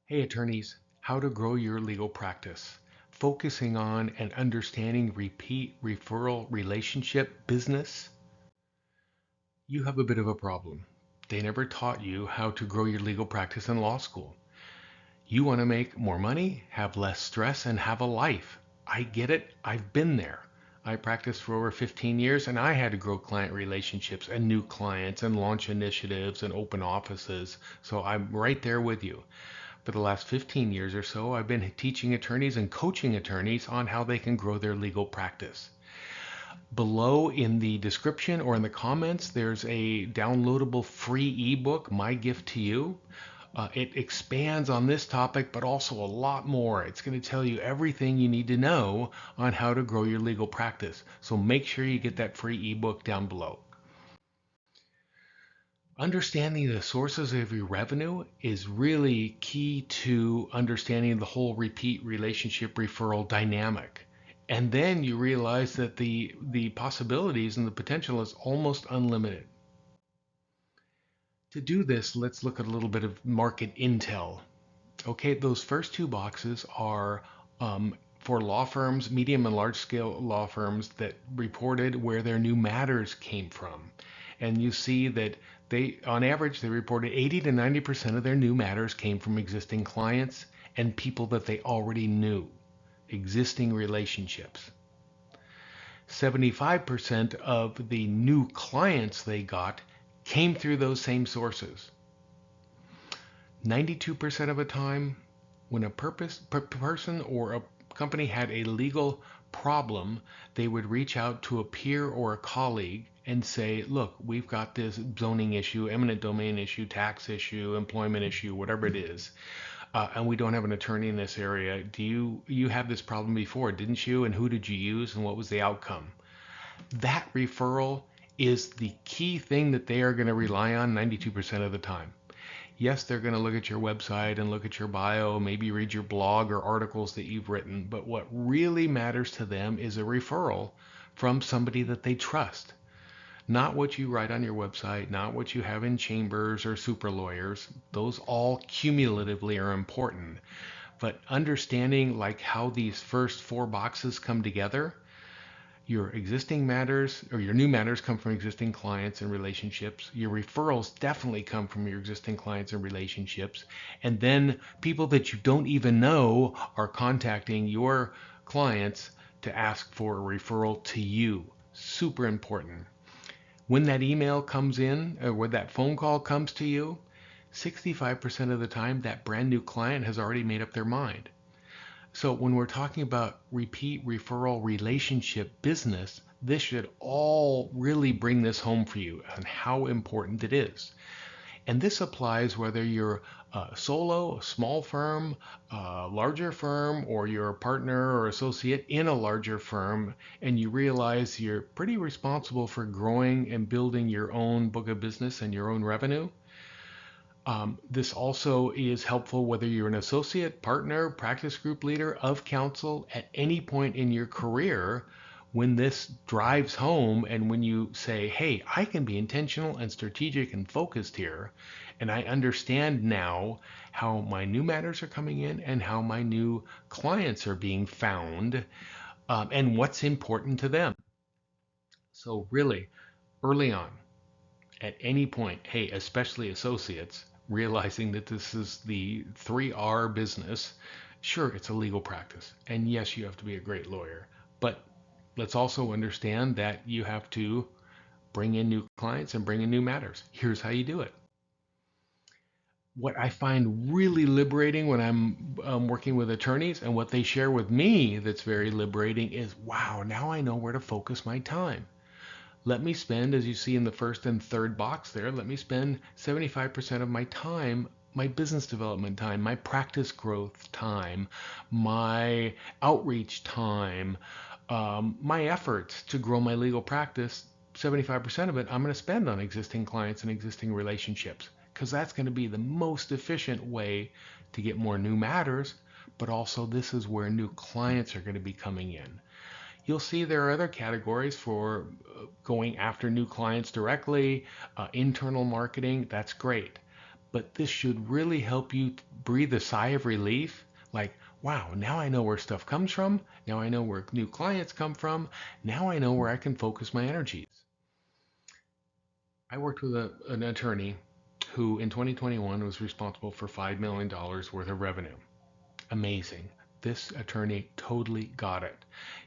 Hey attorneys, how to grow your legal practice. Focusing on and understanding repeat referral relationship business, you have a bit of a problem. They never taught you how to grow your legal practice in law school. You want to make more money, have less stress, and have a life. I get it. I've been there. I practiced for over 15 years and I had to grow client relationships and new clients and launch initiatives and open offices. So I'm right there with you. For the last 15 years or so, I've been teaching attorneys and coaching attorneys on how they can grow their legal practice. Below in the description or in the comments, there's a downloadable free ebook, My Gift to You. It expands on this topic, but also a lot more. It's going to tell you everything you need to know on how to grow your legal practice. So make sure you get that free ebook down below. Understanding the sources of your revenue is really key to understanding the whole repeat relationship referral dynamic. And then you realize that the possibilities and the potential is almost unlimited. To do this, let's look at a little bit of market intel. Okay, those first two boxes are for law firms, medium and large scale law firms that reported where their new matters came from. And you see that on average, they reported 80 to 90% of their new matters came from existing clients and people that they already knew, existing relationships. 75% of the new clients they got came through those same sources. 92% of the time, when a person or a company had a legal problem, they would reach out to a peer or a colleague and say, look, we've got this zoning issue, eminent domain issue, tax issue, employment issue, whatever it is, and we don't have an attorney in this area. Do you have this problem before, didn't you? And who did you use and what was the outcome? That referral is the key thing that they are going to rely on 92% of the time. Yes, they're going to look at your website and look at your bio, maybe read your blog or articles that you've written, but what really matters to them is a referral from somebody that they trust. Not what you write on your website, not what you have in chambers or super lawyers. Those all cumulatively are important. But understanding like how these first four boxes come together, your existing matters or your new matters come from existing clients and relationships. Your referrals definitely come from your existing clients and relationships. And then people that you don't even know are contacting your clients to ask for a referral to you. Super important. When that email comes in or when that phone call comes to you, 65% of the time that brand new client has already made up their mind. So when we're talking about repeat referral relationship business, this should all really bring this home for you and how important it is. And this applies whether you're solo, a small firm, a larger firm, or you're a partner or associate in a larger firm, and you realize you're pretty responsible for growing and building your own book of business and your own revenue. This also is helpful whether you're an associate, partner, practice group leader, of counsel at any point in your career. When this drives home and when you say, hey, I can be intentional and strategic and focused here, and I understand now how my new matters are coming in and how my new clients are being found, and what's important to them. So, really, early on, at any point, hey, especially associates, realizing that this is the 3R business, sure, it's a legal practice. And yes, you have to be a great lawyer. But let's also understand that you have to bring in new clients and bring in new matters. Here's how you do it. What I find really liberating when I'm working with attorneys and what they share with me that's very liberating is, wow, now I know where to focus my time. Let me spend, as you see in the first and third box there, let me spend 75% of my time, my business development time, my practice growth time, my outreach time, my efforts to grow my legal practice. 75% of it I'm going to spend on existing clients and existing relationships because that's going to be the most efficient way to get more new matters, but also this is where new clients are going to be coming in. You'll see there are other categories for going after new clients directly, internal marketing. That's great. but this should really help you breathe a sigh of relief. Like, wow, now I know where stuff comes from. Now I know where new clients come from. Now I know where I can focus my energies. I worked with an attorney who in 2021 was responsible for $5 million worth of revenue. Amazing. This attorney totally got it.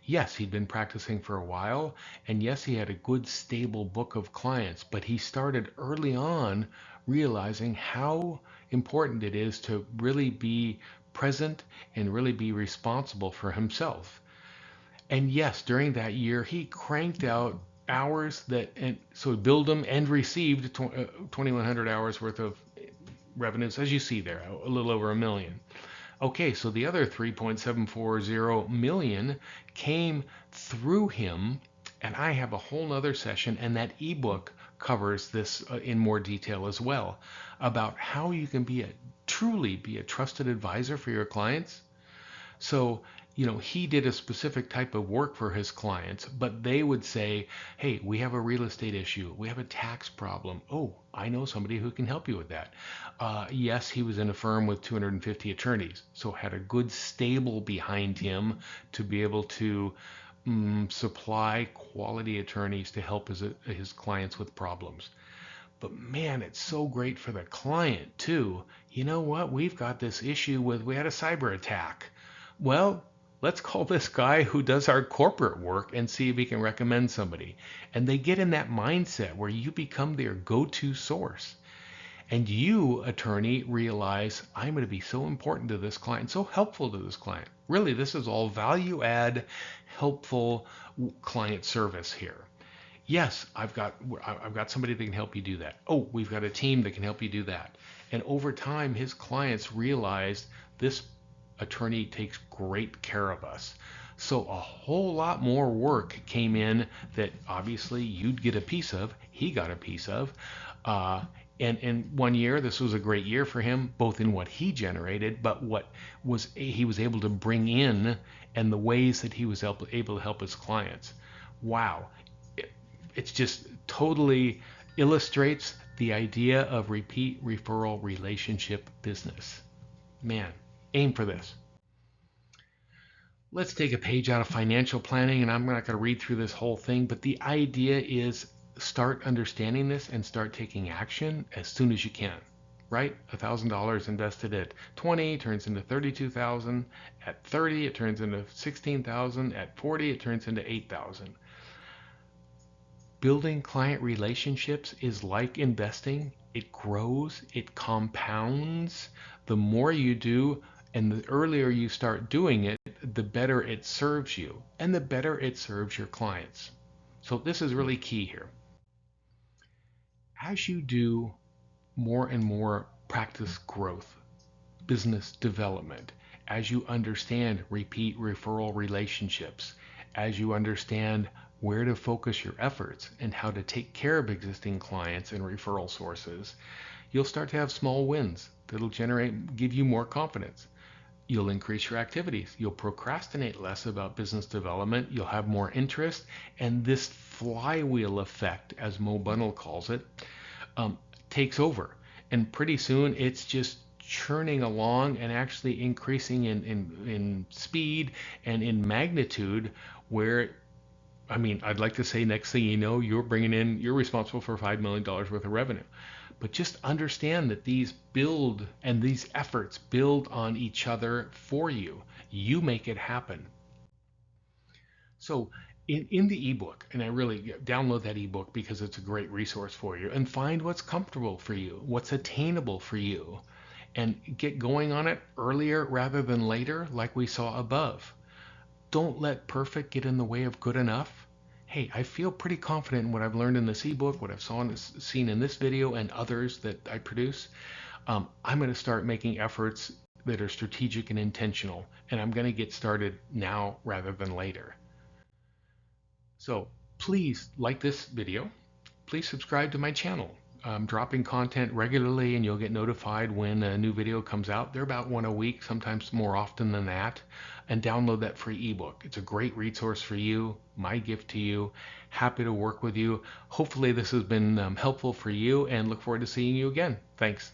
Yes, he'd been practicing for a while, and yes, he had a good, stable book of clients, but he started early on realizing how important it is to really be present and really be responsible for himself. And yes, during that year, he cranked out hours that, and so he billed them and received 2,100 hours worth of revenues, as you see there, a little over $1 million. Okay, so the other 3.740 million came through him, and I have a whole nother session, and that ebook covers this in more detail as well, about how you can truly be a trusted advisor for your clients. So, he did a specific type of work for his clients, but they would say, hey, we have a real estate issue. We have a tax problem. Oh, I know somebody who can help you with that. Yes, he was in a firm with 250 attorneys, so had a good stable behind him to be able to supply quality attorneys to help his clients with problems. But man, it's so great for the client too. You know what? We've got this issue we had a cyber attack. Well, let's call this guy who does our corporate work and see if he can recommend somebody. And they get in that mindset where you become their go-to source. And you, attorney, realize I'm going to be so important to this client, so helpful to this client. Really, this is all value add, helpful client service here. Yes, I've got somebody that can help you do that. Oh, we've got a team that can help you do that. And over time, his clients realized this attorney takes great care of us. So a whole lot more work came in that obviously you'd get a piece of, he got a piece of. And in 1 year, this was a great year for him, both in what he generated, but what he was able to bring in and the ways that he was able to help his clients. Wow. It's just totally illustrates the idea of repeat referral relationship business. Man, aim for this. Let's take a page out of financial planning, and I'm not going to read through this whole thing, but the idea is start understanding this and start taking action as soon as you can. Right? $1,000 invested at 20 turns into 32,000. At 30, it turns into 16,000. At 40, it turns into 8,000. Building client relationships is like investing. It grows, it compounds. The more you do, and the earlier you start doing it, the better it serves you, and the better it serves your clients. So this is really key here. As you do more and more practice growth, business development, as you understand repeat referral relationships, as you understand where to focus your efforts and how to take care of existing clients and referral sources, you'll start to have small wins that'll give you more confidence. You'll increase your activities. You'll procrastinate less about business development. You'll have more interest. And this flywheel effect, as Mo Bunnell calls it, takes over. And pretty soon it's just churning along and actually increasing in speed and in magnitude where I'd like to say next thing you know, you're responsible for $5 million worth of revenue. But just understand that these efforts build on each other for you. You make it happen. So in the ebook, and I really download that ebook because it's a great resource for you, and find what's comfortable for you, what's attainable for you, and get going on it earlier rather than later, like we saw above. Don't let perfect get in the way of good enough. Hey, I feel pretty confident in what I've learned in this ebook, what I've seen in this video and others that I produce. I'm going to start making efforts that are strategic and intentional, and I'm going to get started now rather than later. So please like this video. Please subscribe to my channel. I'm dropping content regularly and you'll get notified when a new video comes out. They're about one a week, sometimes more often than that. And download that free ebook. It's a great resource for you, my gift to you. Happy to work with you. Hopefully this has been helpful for you and look forward to seeing you again. Thanks.